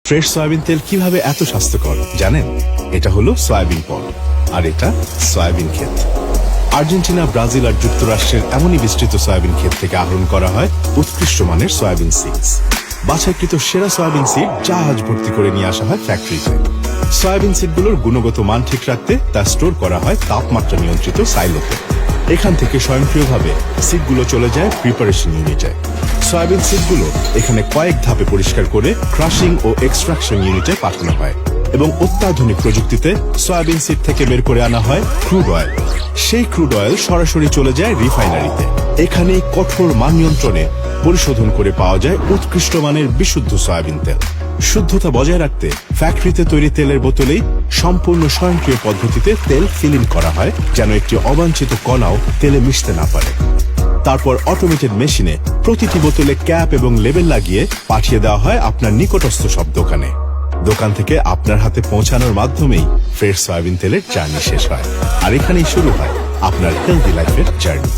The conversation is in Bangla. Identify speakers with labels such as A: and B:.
A: ফ্রেশ সয়াবিন তেল কিভাবে এত স্বাস্থ্যকর জানেন? এটা হলো সয়াবিন পড, আর এটা সয়াবিন ক্ষেত। আর্জেন্টিনা, ব্রাজিল আর যুক্তরাষ্ট্রের এমনই বিস্তৃত সয়াবিন ক্ষেত থেকে আহরণ করা হয় উৎকৃষ্ট মানের সয়াবিন সিডস। বাছাইকৃত সেরা সয়াবিন সিড জাহাজ ভর্তি করে নিয়ে আসা হয় ফ্যাক্টরিতে। সয়াবিন সিডগুলোর গুণগত মান ঠিক রাখতে তা স্টোর করা হয় তাপমাত্রা নিয়ন্ত্রিত সাইলোতে। এখান থেকে স্বয়ংক্রিয়ভাবে সিডগুলো চলে যায় প্রিপারেশন ইউনিটে। সয়াবিন সিডগুলো এখানে কয়েক ধাপে পরিষ্কার করে ক্রাশিং ও এক্সট্রাকশন ইউনিটে পাঠানো হয় এবং অত্যাধুনিক প্রযুক্তিতে সয়াবিন সিড থেকে বের করে আনা হয় ক্রুড অয়েল। সেই ক্রুড অয়েল সরাসরি চলে যায় রিফাইনারিতে। এখানেই কঠোর মান নিয়ন্ত্রণে পরিশোধন করে পাওয়া যায় উৎকৃষ্ট মানের বিশুদ্ধ সয়াবিন তেল। শুদ্ধতা বজায় রাখতে ফ্যাক্টরিতে তৈরি তেলের বোতলেই সম্পূর্ণ স্বয়ংক্রিয় পদ্ধতিতে তেল ফিলিং করা হয়, যেন একটি অবাঞ্ছিত কণাও তেলে মিশতে না পারে। তারপর অটোমেটেড মেশিনে প্রতিটি বোতলে ক্যাপ এবং লেবেল লাগিয়ে পাঠিয়ে দেওয়া হয় আপনার নিকটস্থ সব দোকানে। দোকান থেকে আপনার হাতে পৌঁছানোর মাধ্যমেই ফ্রেশ সয়াবিন তেলের জার্নি শেষ হয়, আর এখানেই শুরু হয় আপনার হেলদি লাইফের জার্নি।